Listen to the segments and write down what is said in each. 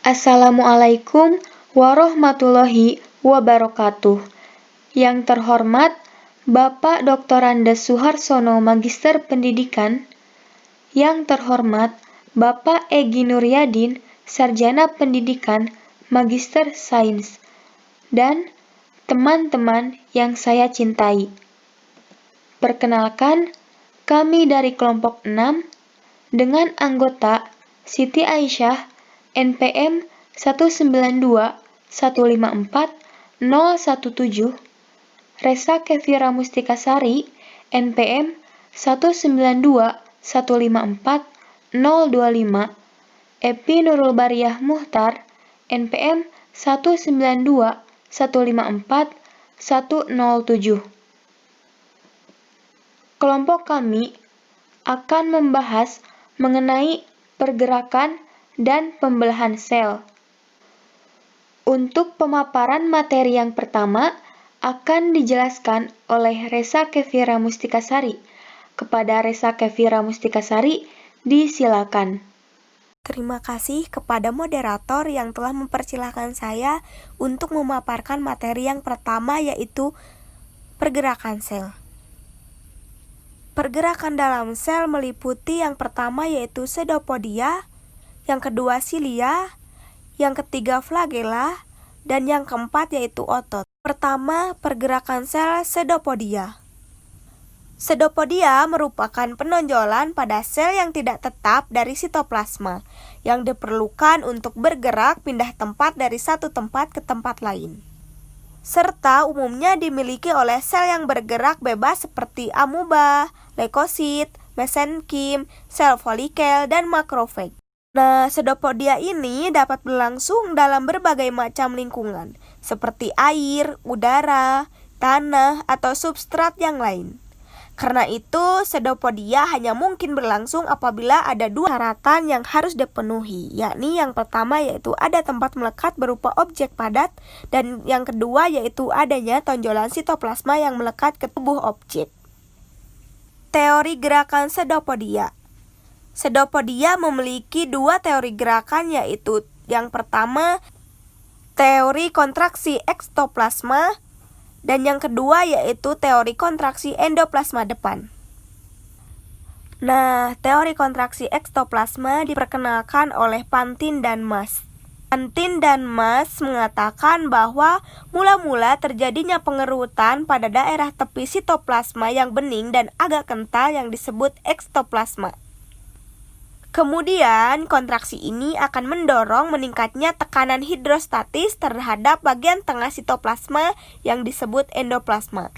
Assalamualaikum warahmatullahi wabarakatuh. Yang terhormat Bapak Dr. Andes Suharsono, Magister Pendidikan. Yang terhormat Bapak Egy Nuryadin, Sarjana Pendidikan, Magister Sains. Dan teman-teman yang saya cintai. Perkenalkan, kami dari kelompok 6 dengan anggota Siti Aisyah NPM 192154017, Resa Kefira Mustikasari NPM 192154025, Epi Nurul Bariyah Muhtar NPM 192154107. Kelompok kami akan membahas mengenai pergerakan dan pembelahan sel. Untuk pemaparan materi yang pertama akan dijelaskan oleh Resa Kefira Mustikasari. Kepada Resa Kefira Mustikasari, disilakan. Terima kasih kepada moderator yang telah mempersilahkan saya untuk memaparkan materi yang pertama, yaitu pergerakan sel. Pergerakan dalam sel meliputi yang pertama yaitu pseudopodia, yang kedua silia, yang ketiga flagela, dan yang keempat yaitu otot. Pertama, pergerakan sel pseudopodia. Pseudopodia merupakan penonjolan pada sel yang tidak tetap dari sitoplasma, yang diperlukan untuk bergerak pindah tempat dari satu tempat ke tempat lain. Serta umumnya dimiliki oleh sel yang bergerak bebas seperti amuba, leukosit, mesenkim, sel folikel, dan makrofag. Nah, pseudopodia ini dapat berlangsung dalam berbagai macam lingkungan, seperti air, udara, tanah, atau substrat yang lain. Karena itu, pseudopodia hanya mungkin berlangsung apabila ada dua syaratan yang harus dipenuhi, yakni yang pertama yaitu ada tempat melekat berupa objek padat, dan yang kedua yaitu adanya tonjolan sitoplasma yang melekat ke tubuh objek. Teori gerakan pseudopodia. Pseudopodia memiliki dua teori gerakan, yaitu yang pertama teori kontraksi ekstoplasma dan yang kedua yaitu teori kontraksi endoplasma depan. Nah, teori kontraksi ekstoplasma diperkenalkan oleh Pantin dan Mas. Pantin dan Mas mengatakan bahwa mula-mula terjadinya pengerutan pada daerah tepi sitoplasma yang bening dan agak kental yang disebut ekstoplasma. Kemudian, kontraksi ini akan mendorong meningkatnya tekanan hidrostatis terhadap bagian tengah sitoplasma yang disebut endoplasma.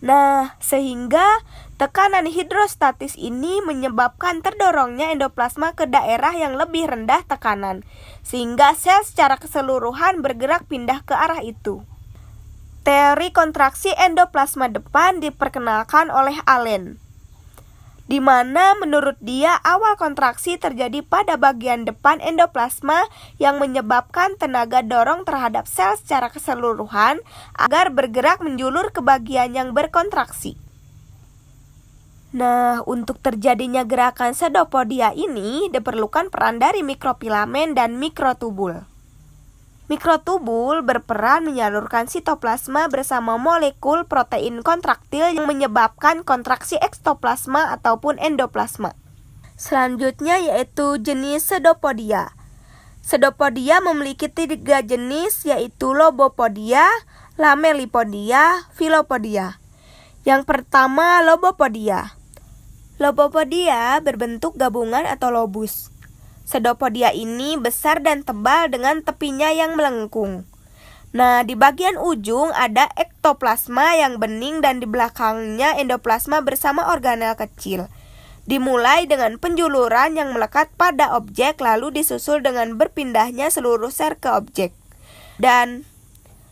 Nah, sehingga tekanan hidrostatis ini menyebabkan terdorongnya endoplasma ke daerah yang lebih rendah tekanan, sehingga sel secara keseluruhan bergerak pindah ke arah itu. Teori kontraksi endoplasma depan diperkenalkan oleh Allen, di mana menurut dia awal kontraksi terjadi pada bagian depan endoplasma yang menyebabkan tenaga dorong terhadap sel secara keseluruhan agar bergerak menjulur ke bagian yang berkontraksi. Nah, untuk terjadinya gerakan pseudopodia ini diperlukan peran dari mikrofilamen dan mikrotubul. Mikrotubul berperan menyalurkan sitoplasma bersama molekul protein kontraktil yang menyebabkan kontraksi ekstoplasma ataupun endoplasma. Selanjutnya yaitu jenis pseudopodia. Pseudopodia memiliki tiga jenis, yaitu lobopodia, lamelipodia, filopodia. Yang pertama, lobopodia. Lobopodia berbentuk gabungan atau lobus. Pseudopodia ini besar dan tebal dengan tepinya yang melengkung. Nah, di bagian ujung ada ektoplasma yang bening dan di belakangnya endoplasma bersama organel kecil. Dimulai dengan penjuluran yang melekat pada objek lalu disusul dengan berpindahnya seluruh sel ke objek. Dan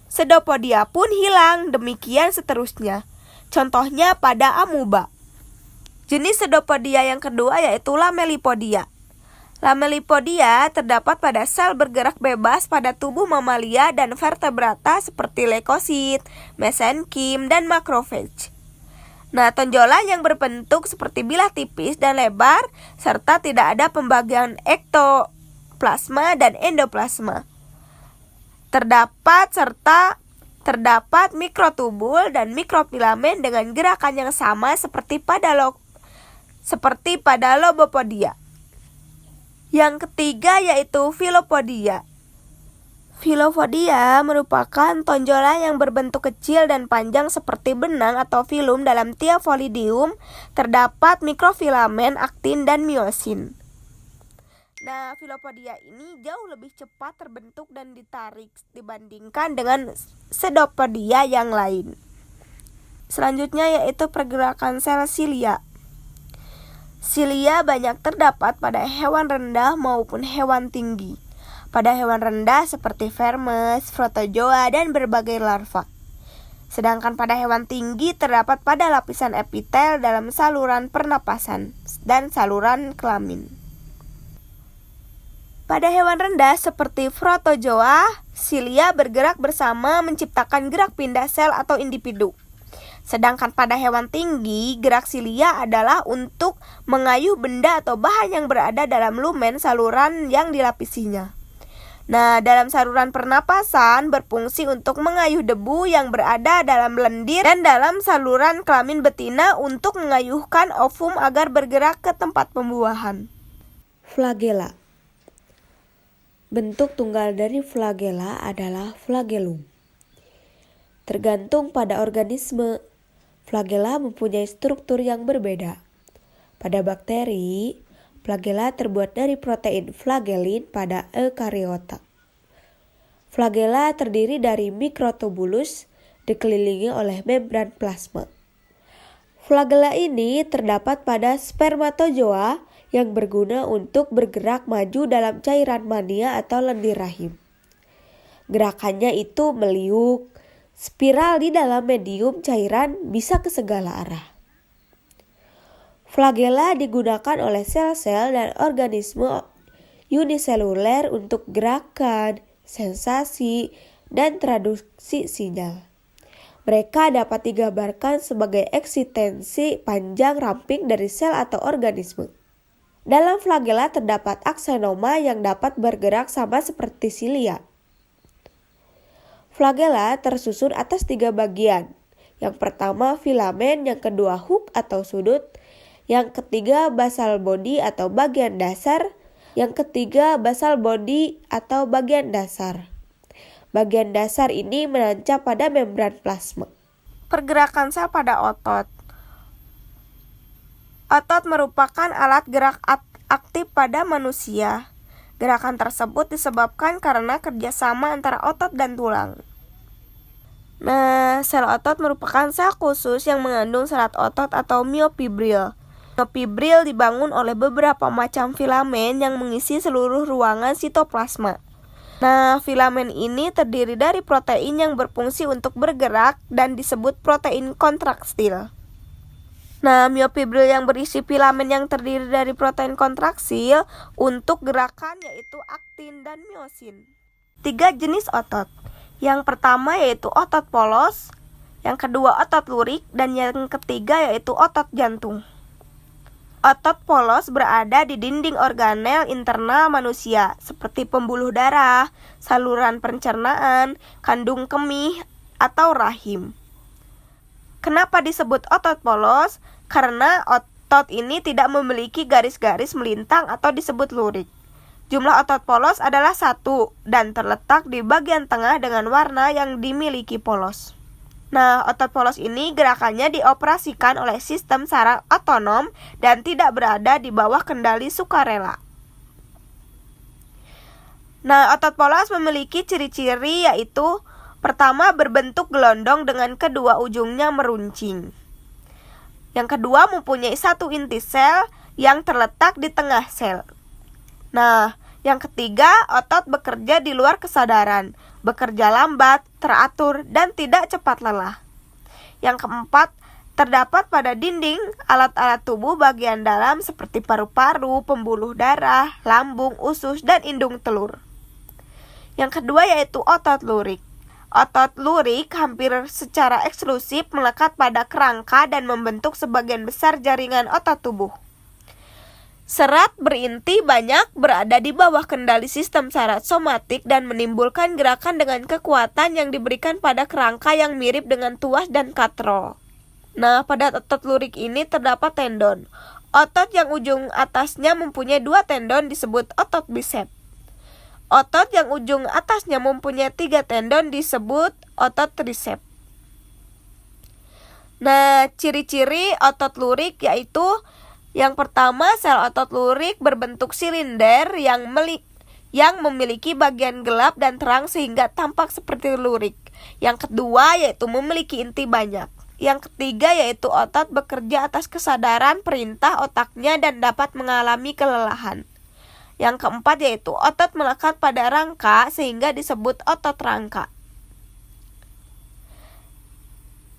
pseudopodia pun hilang, demikian seterusnya. Contohnya pada amuba. Jenis pseudopodia yang kedua yaitu lamelipodia. Lamelipodia terdapat pada sel bergerak bebas pada tubuh mamalia dan vertebrata seperti leukosit, mesenkim, dan makrofag. Nah, tonjolan yang berbentuk seperti bilah tipis dan lebar serta tidak ada pembagian sitoplasma dan endoplasma. Terdapat mikrotubul dan mikrofilamen dengan gerakan yang sama seperti pada lobopodia. Yang ketiga yaitu filopodia. Filopodia merupakan tonjolan yang berbentuk kecil dan panjang seperti benang atau filum. Dalam tiap folidium terdapat mikrofilamen, aktin, dan miosin. Nah, filopodia ini jauh lebih cepat terbentuk dan ditarik dibandingkan dengan pseudopodia yang lain. Selanjutnya yaitu pergerakan sel silia. Silia banyak terdapat pada hewan rendah maupun hewan tinggi. Pada hewan rendah seperti vermes, protozoa, dan berbagai larva. Sedangkan pada hewan tinggi terdapat pada lapisan epitel dalam saluran pernapasan dan saluran kelamin. Pada hewan rendah seperti protozoa, silia bergerak bersama menciptakan gerak pindah sel atau individu. Sedangkan pada hewan tinggi, gerak silia adalah untuk mengayuh benda atau bahan yang berada dalam lumen saluran yang dilapisinya. Nah, dalam saluran pernapasan berfungsi untuk mengayuh debu yang berada dalam lendir, dan dalam saluran kelamin betina untuk mengayuhkan ovum agar bergerak ke tempat pembuahan. Flagela. Bentuk tunggal dari flagela adalah flagellum. Tergantung pada organisme, flagela mempunyai struktur yang berbeda. Pada bakteri, flagela terbuat dari protein flagellin pada eukariota. Flagela terdiri dari mikrotubulus dikelilingi oleh membran plasma. Flagela ini terdapat pada spermatozoa yang berguna untuk bergerak maju dalam cairan mania atau lendir rahim. Gerakannya itu meliuk, spiral di dalam medium cairan bisa ke segala arah. Flagela digunakan oleh sel-sel dan organisme uniseluler untuk gerakan, sensasi, dan traduksi sinyal. Mereka dapat digambarkan sebagai eksistensi panjang ramping dari sel atau organisme. Dalam flagela terdapat aksenoma yang dapat bergerak sama seperti silia. Flagela tersusun atas 3 bagian. Yang pertama filamen, yang kedua hook atau sudut, yang ketiga basal body atau bagian dasar, yang ketiga basal body atau bagian dasar. Bagian dasar ini menancap pada membran plasma. Pergerakan sel pada otot. Otot merupakan alat gerak aktif pada manusia. Gerakan tersebut disebabkan karena kerjasama antara otot dan tulang. Nah, sel otot merupakan sel khusus yang mengandung serat otot atau myofibril. Myofibril dibangun oleh beberapa macam filamen yang mengisi seluruh ruangan sitoplasma. Nah, filamen ini terdiri dari protein yang berfungsi untuk bergerak dan disebut protein kontraktil. Nah, myofibril yang berisi filamen yang terdiri dari protein kontraktil untuk gerakan yaitu aktin dan miosin. 3 jenis otot. Yang pertama yaitu otot polos, yang kedua otot lurik, dan yang ketiga yaitu otot jantung. Otot polos berada di dinding organel internal manusia seperti pembuluh darah, saluran pencernaan, kandung kemih, atau rahim. Kenapa disebut otot polos? Karena otot ini tidak memiliki garis-garis melintang atau disebut lurik. Jumlah otot polos adalah 1 dan terletak di bagian tengah dengan warna yang dimiliki polos. Nah, otot polos ini gerakannya dioperasikan oleh sistem saraf otonom dan tidak berada di bawah kendali sukarela. Nah, otot polos memiliki ciri-ciri yaitu pertama berbentuk gelondong dengan kedua ujungnya meruncing. Yang kedua mempunyai 1 inti sel yang terletak di tengah sel. Nah, yang ketiga otot bekerja di luar kesadaran, bekerja lambat, teratur, dan tidak cepat lelah. Yang keempat, terdapat pada dinding alat-alat tubuh bagian dalam seperti paru-paru, pembuluh darah, lambung, usus, dan indung telur. Yang kedua yaitu otot lurik. Otot lurik hampir secara eksklusif melekat pada kerangka dan membentuk sebagian besar jaringan otot tubuh. Serat berinti banyak berada di bawah kendali sistem syarat somatik dan menimbulkan gerakan dengan kekuatan yang diberikan pada kerangka yang mirip dengan tuas dan katrol. Nah, pada otot lurik ini terdapat tendon. Otot yang ujung atasnya mempunyai 2 tendon disebut otot bisep. Otot yang ujung atasnya mempunyai 3 tendon disebut otot trisep. Nah, ciri-ciri otot lurik yaitu yang pertama, sel otot lurik berbentuk silinder yang memiliki bagian gelap dan terang sehingga tampak seperti lurik. Yang kedua yaitu memiliki inti banyak. Yang ketiga yaitu otot bekerja atas kesadaran perintah otaknya dan dapat mengalami kelelahan. Yang keempat yaitu otot melekat pada rangka sehingga disebut otot rangka.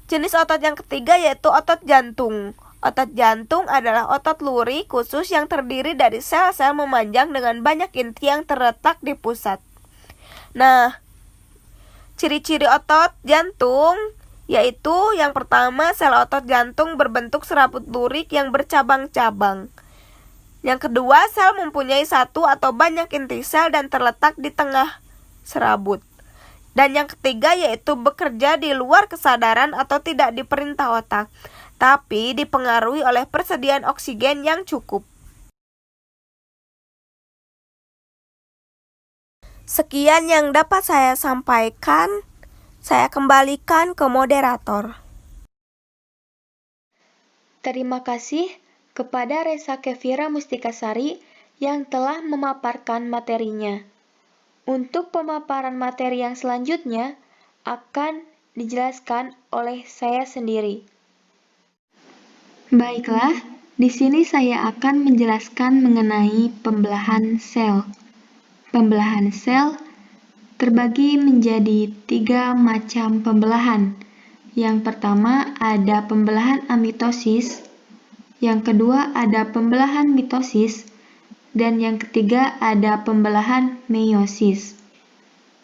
Jenis otot yang ketiga yaitu otot jantung. Otot jantung adalah otot lurik khusus yang terdiri dari sel-sel memanjang dengan banyak inti yang terletak di pusat. Nah, ciri-ciri otot jantung yaitu yang pertama, sel otot jantung berbentuk serabut lurik yang bercabang-cabang. Yang kedua, sel mempunyai 1 atau banyak inti sel dan terletak di tengah serabut. Dan yang ketiga yaitu bekerja di luar kesadaran atau tidak diperintah otak, tapi dipengaruhi oleh persediaan oksigen yang cukup. Sekian yang dapat saya sampaikan. Saya kembalikan ke moderator. Terima kasih kepada Resa Kevira Mustikasari yang telah memaparkan materinya. Untuk pemaparan materi yang selanjutnya akan dijelaskan oleh saya sendiri. Baiklah, di sini saya akan menjelaskan mengenai pembelahan sel. Pembelahan sel terbagi menjadi 3 macam pembelahan. Yang pertama ada pembelahan amitosis, yang kedua ada pembelahan mitosis, dan yang ketiga ada pembelahan meiosis.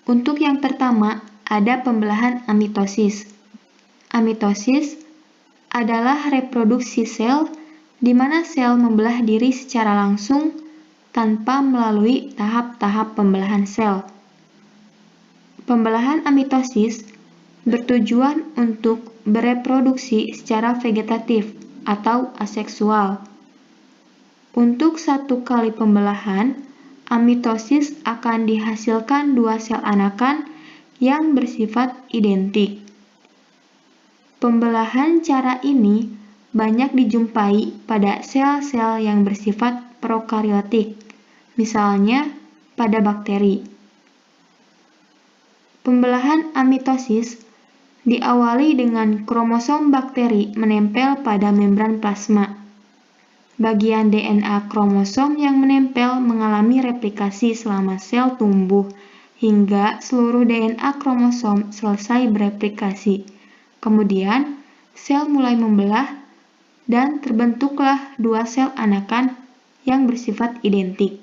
Untuk yang pertama ada pembelahan amitosis. Amitosis adalah reproduksi sel di mana sel membelah diri secara langsung tanpa melalui tahap-tahap pembelahan sel. Pembelahan amitosis bertujuan untuk bereproduksi secara vegetatif atau aseksual. Untuk 1 kali pembelahan, amitosis akan dihasilkan 2 sel anakan yang bersifat identik. Pembelahan cara ini banyak dijumpai pada sel-sel yang bersifat prokariotik, misalnya pada bakteri. Pembelahan amitosis diawali dengan kromosom bakteri menempel pada membran plasma. Bagian DNA kromosom yang menempel mengalami replikasi selama sel tumbuh hingga seluruh DNA kromosom selesai bereplikasi. Kemudian, sel mulai membelah dan terbentuklah 2 sel anakan yang bersifat identik.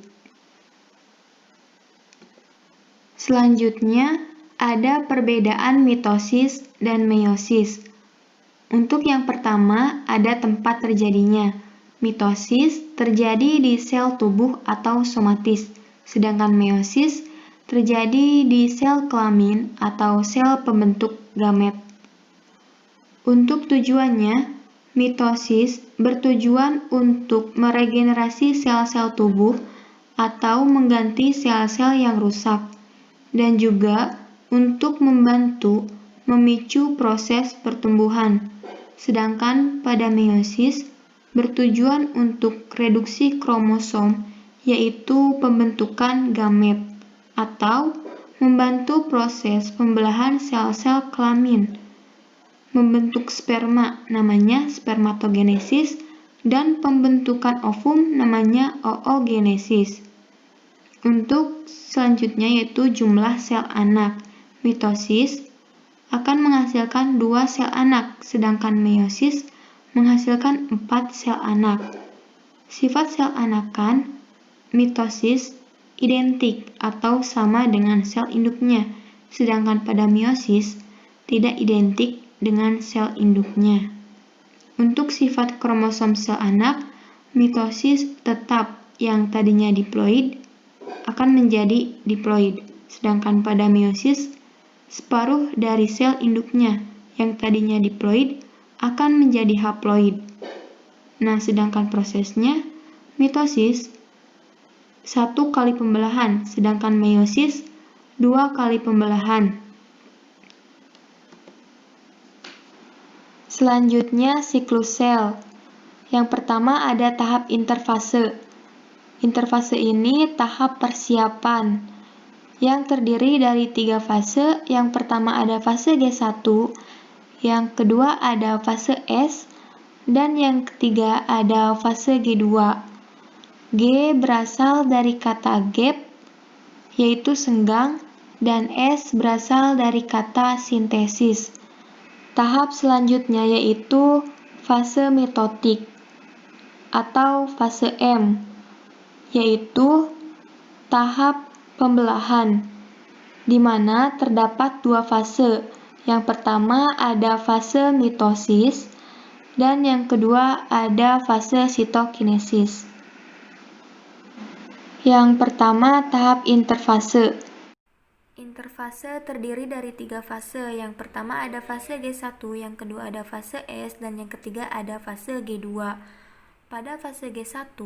Selanjutnya, ada perbedaan mitosis dan meiosis. Untuk yang pertama, ada tempat terjadinya. Mitosis terjadi di sel tubuh atau somatis, sedangkan meiosis terjadi di sel kelamin atau sel pembentuk gamet. Untuk tujuannya, mitosis bertujuan untuk meregenerasi sel-sel tubuh atau mengganti sel-sel yang rusak, dan juga untuk membantu memicu proses pertumbuhan. Sedangkan pada meiosis bertujuan untuk reduksi kromosom, yaitu pembentukan gamet, atau membantu proses pembelahan sel-sel kelamin, membentuk sperma namanya spermatogenesis, dan pembentukan ovum namanya oogenesis. Untuk selanjutnya yaitu jumlah sel anak. Mitosis akan menghasilkan 2 sel anak, sedangkan meiosis menghasilkan 4 sel anak. Sifat sel anakan mitosis identik atau sama dengan sel induknya, sedangkan pada meiosis tidak identik dengan sel induknya. Untuk sifat kromosom sel anak, mitosis tetap yang tadinya diploid akan menjadi diploid, sedangkan pada meiosis, separuh dari sel induknya yang tadinya diploid akan menjadi haploid. Nah, sedangkan prosesnya mitosis 1 kali pembelahan, sedangkan meiosis 2 kali pembelahan. Selanjutnya siklus sel. Yang pertama ada tahap interfase. Interfase ini tahap persiapan yang terdiri dari 3 fase. Yang pertama ada fase G1, yang kedua ada fase S, dan yang ketiga ada fase G2. G berasal dari kata gap, yaitu senggang, dan S berasal dari kata sintesis. Tahap selanjutnya yaitu fase mitotik atau fase M, yaitu tahap pembelahan, di mana terdapat 2 fase. Yang pertama ada fase mitosis, dan yang kedua ada fase sitokinesis. Yang pertama tahap interfase. Interfase terdiri dari 3 fase. Yang pertama ada fase G1, yang kedua ada fase S, dan yang ketiga ada fase G2. Pada fase G1,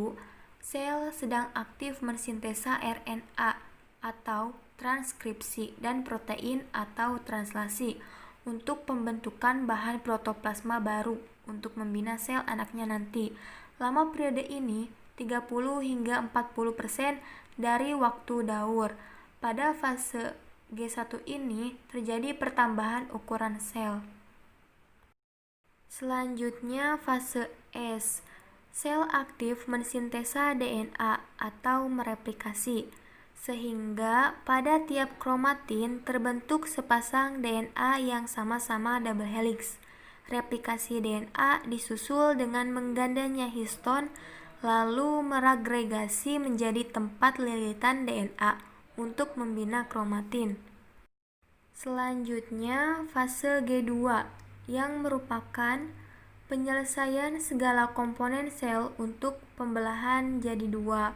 sel sedang aktif mensintesa RNA atau transkripsi dan protein atau translasi untuk pembentukan bahan protoplasma baru untuk membina sel anaknya nanti. Lama periode ini 30 hingga 40% dari waktu daur. Pada fase G1 ini terjadi pertambahan ukuran sel. Selanjutnya fase S. Sel aktif mensintesa DNA atau mereplikasi, sehingga pada tiap kromatin terbentuk sepasang DNA yang sama-sama double helix. Replikasi DNA disusul dengan menggandanya histon, lalu meragregasi menjadi tempat lilitan DNA untuk membina kromatin. Selanjutnya fase G2 yang merupakan penyelesaian segala komponen sel untuk pembelahan jadi 2.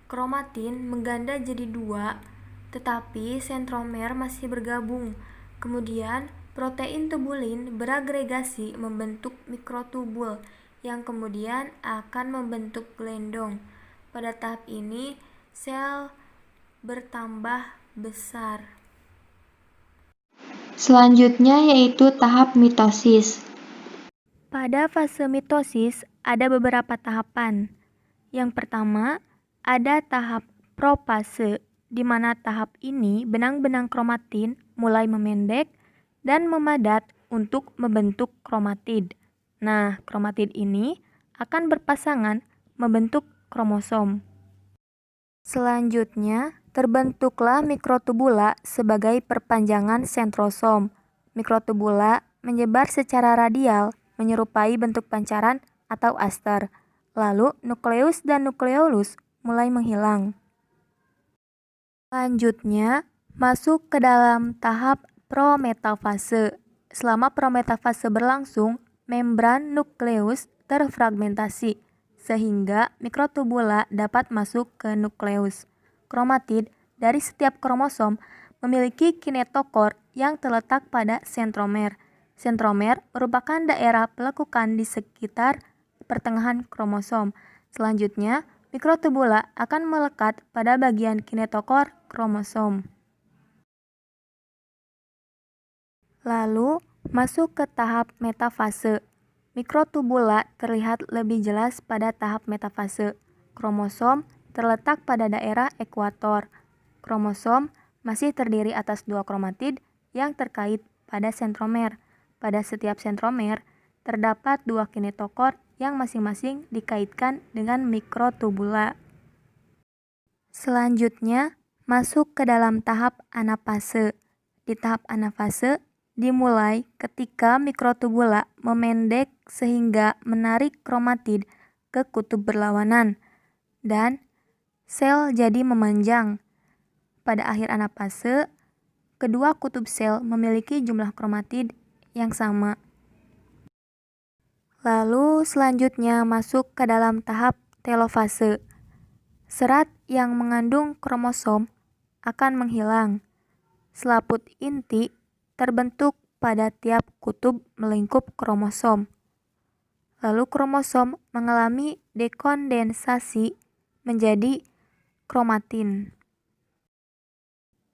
Kromatin mengganda jadi 2, tetapi sentromer masih bergabung. Kemudian protein tubulin beragregasi membentuk mikrotubul yang kemudian akan membentuk gelendong. Pada tahap ini sel bertambah besar. Selanjutnya yaitu tahap mitosis. Pada fase mitosis ada beberapa tahapan. Yang pertama, ada tahap profase, di mana tahap ini benang-benang kromatin mulai memendek dan memadat untuk membentuk kromatid. Nah, kromatid ini akan berpasangan membentuk kromosom. Selanjutnya, terbentuklah mikrotubula sebagai perpanjangan sentrosom. Mikrotubula menyebar secara radial menyerupai bentuk pancaran atau aster. Lalu nukleus dan nukleolus mulai menghilang. Selanjutnya, masuk ke dalam tahap prometafase. Selama prometafase berlangsung, membran nukleus terfragmentasi, sehingga mikrotubula dapat masuk ke nukleus. Kromatid dari setiap kromosom memiliki kinetokor yang terletak pada sentromer. Sentromer merupakan daerah pelekukan di sekitar pertengahan kromosom. Selanjutnya, mikrotubula akan melekat pada bagian kinetokor kromosom. Lalu, masuk ke tahap metafase. Mikrotubula terlihat lebih jelas pada tahap metafase. Kromosom terletak pada daerah ekuator. Kromosom masih terdiri atas 2 kromatid yang terkait pada sentromer. Pada setiap sentromer, terdapat 2 kinetokor yang masing-masing dikaitkan dengan mikrotubula. Selanjutnya, masuk ke dalam tahap anafase. Di tahap anafase, dimulai ketika mikrotubula memendek sehingga menarik kromatid ke kutub berlawanan, dan sel jadi memanjang. Pada akhir anafase, kedua kutub sel memiliki jumlah kromatid yang sama. Lalu selanjutnya masuk ke dalam tahap telofase. Serat yang mengandung kromosom akan menghilang. Selaput inti terbentuk pada tiap kutub melingkup kromosom. Lalu kromosom mengalami dekondensasi menjadi kromatin.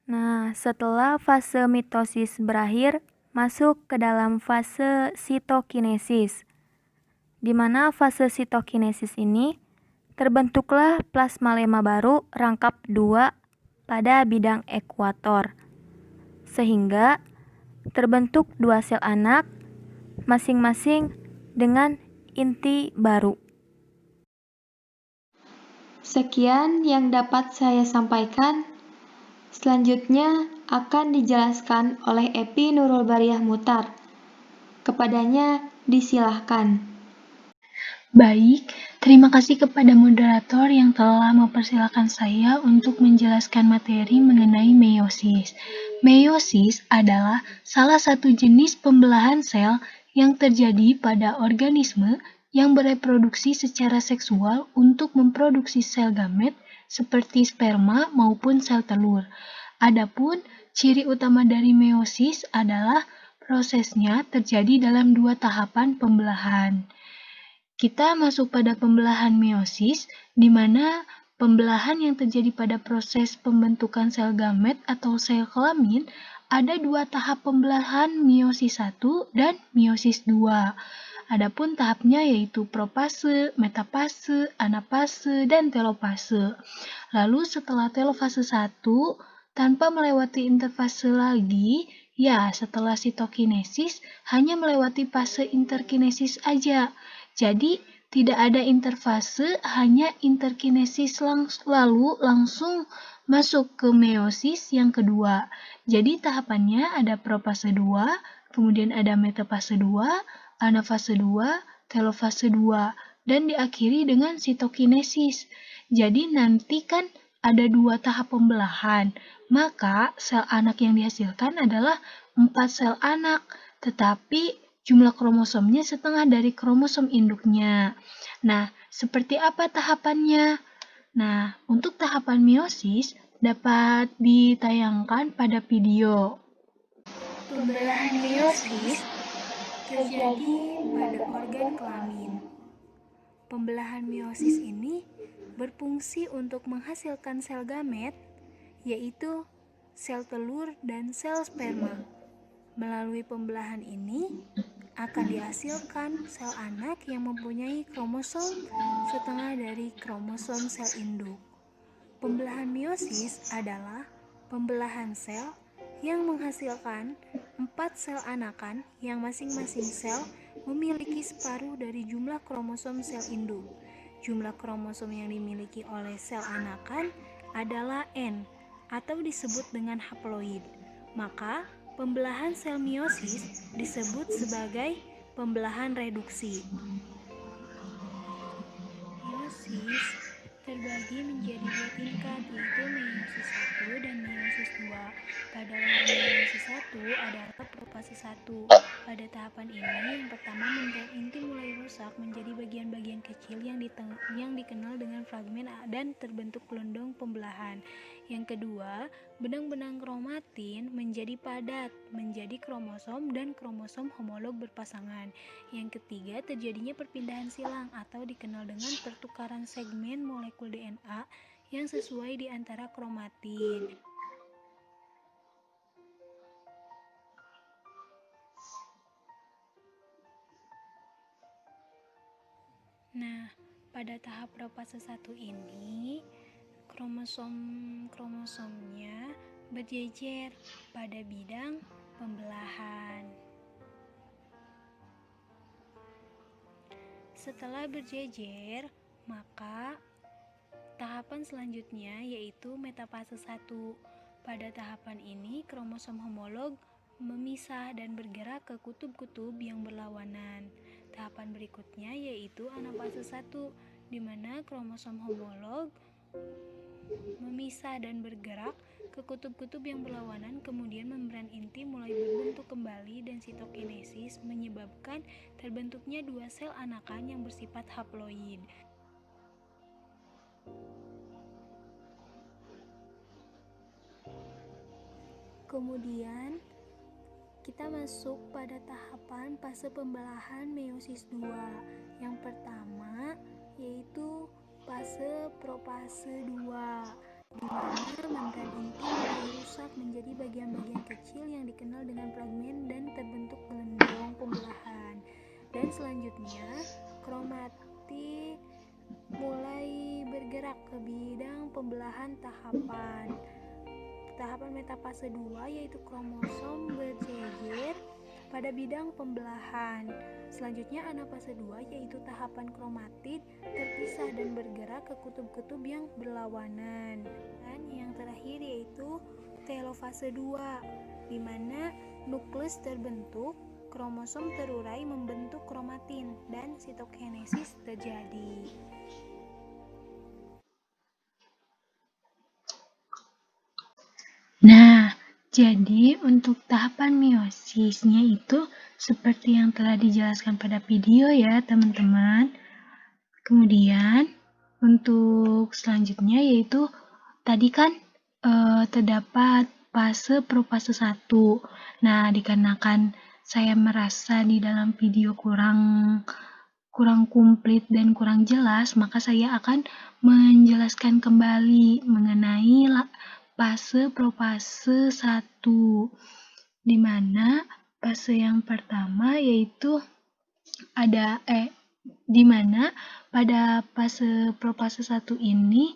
Nah, setelah fase mitosis berakhir, masuk ke dalam fase sitokinesis. Di mana fase sitokinesis ini terbentuklah plasmalema baru rangkap 2 pada bidang ekuator. Sehingga terbentuk 2 sel anak masing-masing dengan inti baru. Sekian yang dapat saya sampaikan. Selanjutnya akan dijelaskan oleh Epi Nurul Bariah Mutar. Kepadanya disilahkan. Baik, terima kasih kepada moderator yang telah mempersilahkan saya untuk menjelaskan materi mengenai meiosis. Meiosis adalah salah satu jenis pembelahan sel yang terjadi pada organisme yang bereproduksi secara seksual untuk memproduksi sel gamet seperti sperma maupun sel telur. Adapun ciri utama dari meiosis adalah prosesnya terjadi dalam 2 tahapan pembelahan. Kita masuk pada pembelahan meiosis, di mana pembelahan yang terjadi pada proses pembentukan sel gamet atau sel kelamin ada 2 tahap pembelahan, meiosis 1 dan meiosis 2. Adapun tahapnya yaitu profase, metafase, anafase, dan telofase. Lalu setelah telofase 1, tanpa melewati interfase lagi, ya setelah sitokinesis hanya melewati fase interkinesis aja. Jadi, tidak ada interfase, hanya interkinesis lalu langsung masuk ke meiosis yang kedua. Jadi, tahapannya ada profase 2, kemudian ada metafase 2, anafase 2, telofase 2, dan diakhiri dengan sitokinesis. Jadi, nanti kan ada 2 tahap pembelahan, maka sel anak yang dihasilkan adalah 4 sel anak, tetapi jumlah kromosomnya setengah dari kromosom induknya. Nah, seperti apa tahapannya? Nah, untuk tahapan meiosis dapat ditayangkan pada video. Pembelahan meiosis terjadi pada organ kelamin. Pembelahan meiosis ini berfungsi untuk menghasilkan sel gamet, yaitu sel telur dan sel sperma. Melalui pembelahan ini akan dihasilkan sel anak yang mempunyai kromosom setengah dari kromosom sel induk. Pembelahan meiosis adalah pembelahan sel yang menghasilkan 4 sel anakan yang masing-masing sel memiliki separuh dari jumlah kromosom sel induk. Jumlah kromosom yang dimiliki oleh sel anakan adalah N atau disebut dengan haploid. Maka pembelahan sel meiosis disebut sebagai pembelahan reduksi. Meiosis terbagi menjadi 2 tingkat, yaitu meiosis 1 dan meiosis 2. Pada lawan meiosis 1 adalah profase 1. Pada tahapan ini, yang pertama membran inti mulai rusak menjadi bagian-bagian kecil yang dikenal dengan fragmen dan terbentuk gelondong pembelahan. Yang kedua, benang-benang kromatin menjadi padat, menjadi kromosom dan kromosom homolog berpasangan. Yang ketiga, terjadinya perpindahan silang atau dikenal dengan pertukaran segmen molekul DNA yang sesuai di antara kromatin. Nah, pada tahap profase 1 ini, kromosomnya berjejer pada bidang pembelahan. Setelah berjejer, maka tahapan selanjutnya yaitu metafase 1. Pada tahapan ini, kromosom homolog memisah dan bergerak ke kutub-kutub yang berlawanan. Tahapan berikutnya yaitu anafase 1, di mana kromosom homolog memisah dan bergerak ke kutub-kutub yang berlawanan, kemudian membran inti mulai berbentuk kembali dan sitokinesis menyebabkan terbentuknya 2 sel anakan yang bersifat haploid. Kemudian kita masuk pada tahapan fase pembelahan meiosis 2. Yang pertama yaitu fase profase 2, di mana membran inti mulai rusak menjadi bagian-bagian kecil yang dikenal dengan fragmen dan terbentuk gelembung pembelahan. Dan selanjutnya kromatid mulai bergerak ke bidang pembelahan tahapan metafase 2, yaitu kromosom berjejer pada bidang pembelahan. Selanjutnya anafase 2, yaitu tahapan kromatid terpisah dan bergerak ke kutub-kutub yang berlawanan. Dan yang terakhir yaitu telofase 2, di mana nukleus terbentuk, kromosom terurai membentuk kromatin, dan sitokinesis terjadi. Nah, jadi untuk tahapan meosisnya itu seperti yang telah dijelaskan pada video ya teman-teman. Kemudian untuk selanjutnya yaitu tadi kan terdapat fase profase 1. Nah, dikarenakan saya merasa di dalam video kurang komplit dan kurang jelas, maka saya akan menjelaskan kembali mengenai fase profase 1, di mana fase yang pertama yaitu di mana pada fase profase 1 ini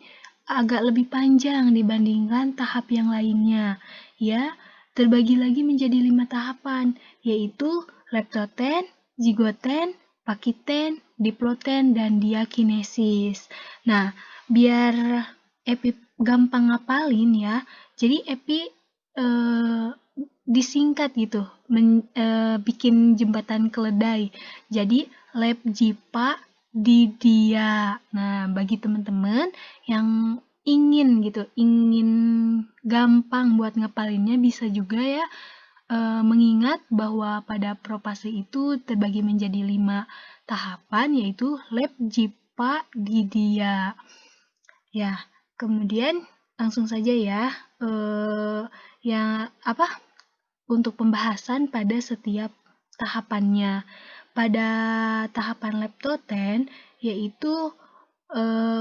agak lebih panjang dibandingkan tahap yang lainnya. Ya, terbagi lagi menjadi 5 tahapan, yaitu leptoten, zigoten, pakiten, diploten, dan diakinesis. Nah, biar Epi gampang ngapalin ya, jadi Epi disingkat gitu, bikin jembatan keledai. Jadi lab JIPA di dia. Nah, bagi teman-teman yang ingin gampang buat ngapalinnya, bisa juga ya mengingat bahwa pada profase itu terbagi menjadi 5 tahapan, yaitu lab JIPA di dia. Ya, kemudian langsung saja ya untuk pembahasan pada setiap tahapannya. Pada tahapan leptoten yaitu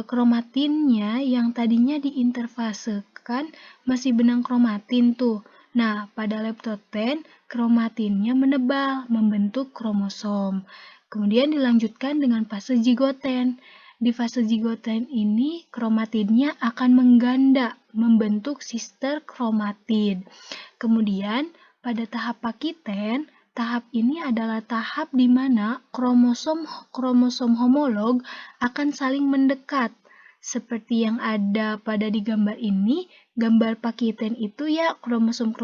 kromatinnya yang tadinya diinterfasekan masih benang kromatin tuh. Nah, pada leptoten kromatinnya menebal membentuk kromosom. Kemudian dilanjutkan dengan fase zigoten. Di fase zigoten ini kromatidnya akan mengganda membentuk sister kromatid. Kemudian pada tahap pakiten, tahap ini adalah tahap di mana kromosom homolog akan saling mendekat. Seperti yang ada pada di gambar ini, gambar pakiten itu ya kromosom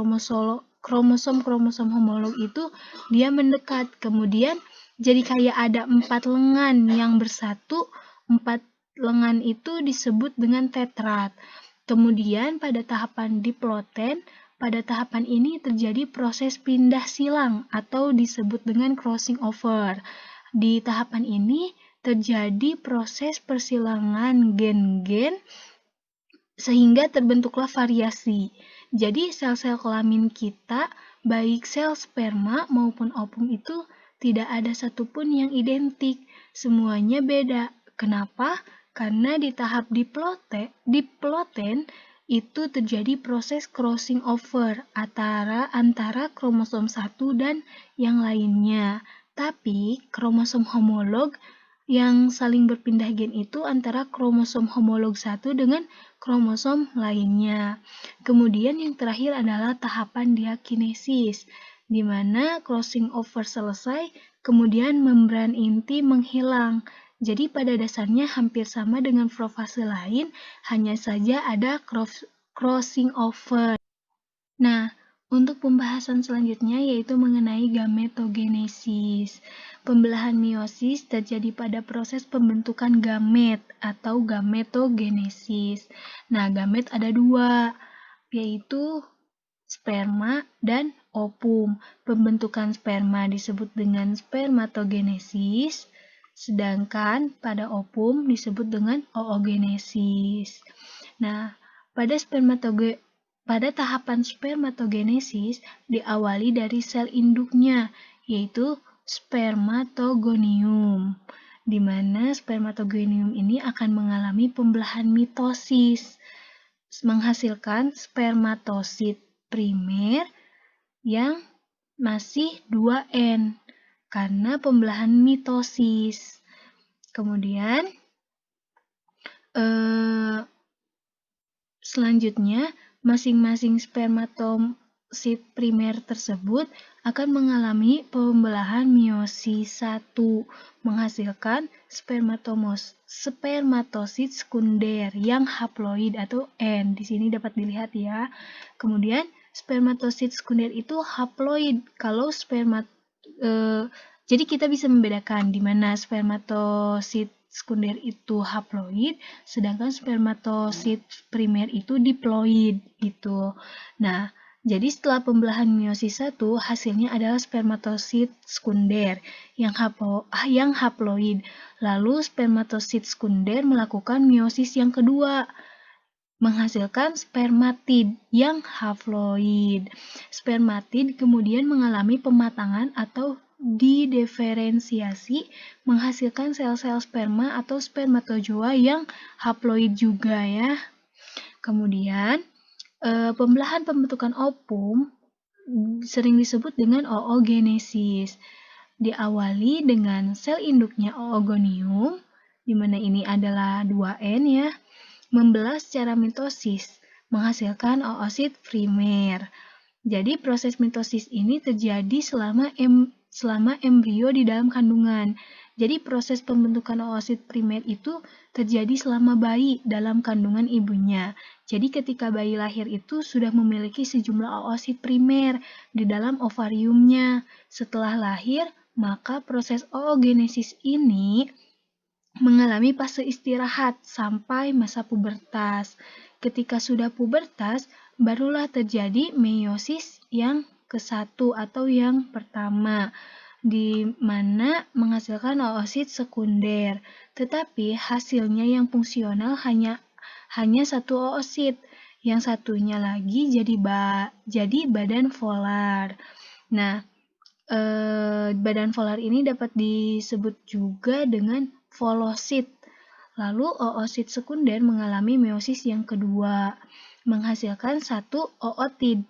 homolog itu dia mendekat. Kemudian jadi kayak ada 4 lengan yang bersatu. 4 lengan itu disebut dengan tetrad. Kemudian pada tahapan diploten, pada tahapan ini terjadi proses pindah silang atau disebut dengan crossing over. Di tahapan ini terjadi proses persilangan gen-gen sehingga terbentuklah variasi. Jadi sel-sel kelamin kita, baik sel sperma maupun ovum itu tidak ada satupun yang identik. Semuanya beda. Kenapa? Karena di tahap diploten itu terjadi proses crossing over antara kromosom 1 dan yang lainnya. Tapi kromosom homolog yang saling berpindah gen itu antara kromosom homolog 1 dengan kromosom lainnya. Kemudian yang terakhir adalah tahapan diakinesis, di mana crossing over selesai, kemudian membran inti menghilang. Jadi pada dasarnya hampir sama dengan profase lain, hanya saja ada crossing over. Nah, untuk pembahasan selanjutnya yaitu mengenai gametogenesis. Pembelahan meiosis terjadi pada proses pembentukan gamet atau gametogenesis. Nah, gamet ada 2, yaitu sperma dan ovum. Pembentukan sperma disebut dengan spermatogenesis, sedangkan pada ovum disebut dengan oogenesis. Nah, pada Pada tahapan spermatogenesis diawali dari sel induknya, yaitu spermatogonium, di mana spermatogonium ini akan mengalami pembelahan mitosis, menghasilkan spermatosit primer yang masih 2N karena pembelahan mitosis. Kemudian selanjutnya, masing-masing spermatosit primer tersebut akan mengalami pembelahan meiosis 1, menghasilkan spermatosit sekunder yang haploid atau N. Di sini dapat dilihat ya. Kemudian, spermatosit sekunder itu haploid. Jadi kita bisa membedakan di mana spermatosit sekunder itu haploid, sedangkan spermatosit primer itu diploid gitu. Nah, jadi setelah pembelahan meiosis 1, hasilnya adalah spermatosit sekunder yang haploid. Lalu spermatosit sekunder melakukan meiosis yang kedua, menghasilkan spermatid yang haploid. Spermatid kemudian mengalami pematangan atau didiferensiasi, menghasilkan sel-sel sperma atau spermatozoa yang haploid juga ya. Kemudian, pembelahan pembentukan ovum sering disebut dengan oogenesis. Diawali dengan sel induknya oogonium, di mana ini adalah 2N ya, membelah secara mitosis, menghasilkan oosit primer. Jadi proses mitosis ini terjadi selama embrio di dalam kandungan. Jadi proses pembentukan oosit primer itu terjadi selama bayi dalam kandungan ibunya. Jadi ketika bayi lahir itu sudah memiliki sejumlah oosit primer di dalam ovariumnya. Setelah lahir, maka proses oogenesis ini mengalami fase istirahat sampai masa pubertas. Ketika sudah pubertas, barulah terjadi meiosis yang ke-1 atau yang pertama, di mana menghasilkan oosit sekunder. Tetapi hasilnya yang fungsional hanya satu oosit, yang satunya lagi jadi badan volar. Nah, badan volar ini dapat disebut juga dengan volosit. Lalu oosit sekunder mengalami meiosis yang kedua, menghasilkan satu ootid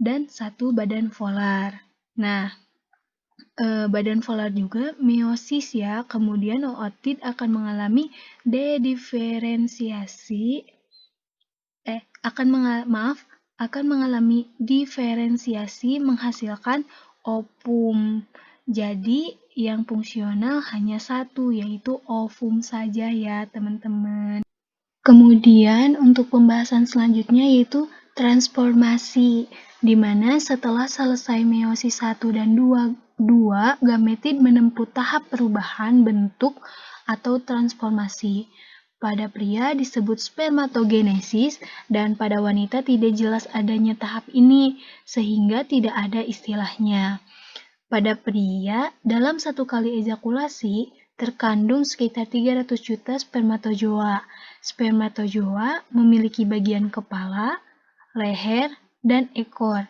dan satu badan volar. Nah, badan volar juga meiosis ya, kemudian ootid akan mengalami akan mengalami diferensiasi menghasilkan ovum. Jadi yang fungsional hanya satu, yaitu ovum saja ya teman-teman. Kemudian untuk pembahasan selanjutnya yaitu transformasi, di mana setelah selesai meiosis 1 dan 2, gametid menempuh tahap perubahan bentuk atau transformasi. Pada pria disebut spermatogenesis dan pada wanita tidak jelas adanya tahap ini sehingga tidak ada istilahnya. Pada pria, dalam satu kali ejakulasi terkandung sekitar 300 juta spermatozoa. Spermatozoa memiliki bagian kepala, leher, dan ekor.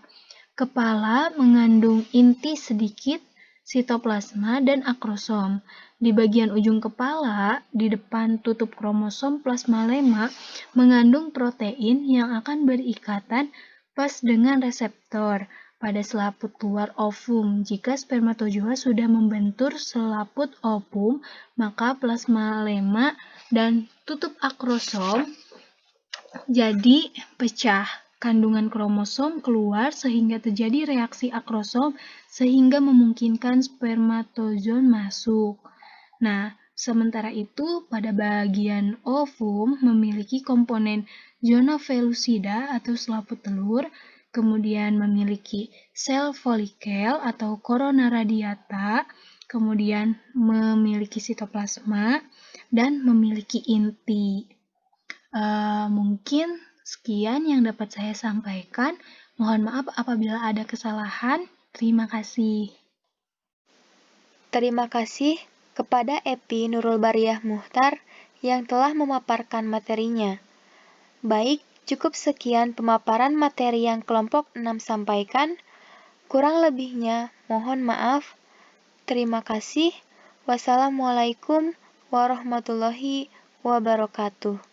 Kepala mengandung inti sedikit, sitoplasma, dan akrosom. Di bagian ujung kepala, di depan tutup kromosom plasmalema, mengandung protein yang akan berikatan pas dengan reseptor pada selaput luar ovum. Jika spermatozoa sudah membentur selaput ovum, maka plasmalema dan tutup akrosom jadi pecah. Kandungan kromosom keluar sehingga terjadi reaksi akrosom sehingga memungkinkan spermatozoon masuk. Nah, sementara itu pada bagian ovum memiliki komponen zona pellucida atau selaput telur, kemudian memiliki sel folikel atau corona radiata, kemudian memiliki sitoplasma, dan memiliki inti. Mungkin sekian yang dapat saya sampaikan. Mohon maaf apabila ada kesalahan. Terima kasih. Terima kasih kepada Epi Nurul Bariah Muhtar yang telah memaparkan materinya. Baik, Cukup sekian pemaparan materi yang kelompok 6 sampaikan. Kurang lebihnya mohon maaf. Terima kasih. Wassalamualaikum warahmatullahi wabarakatuh.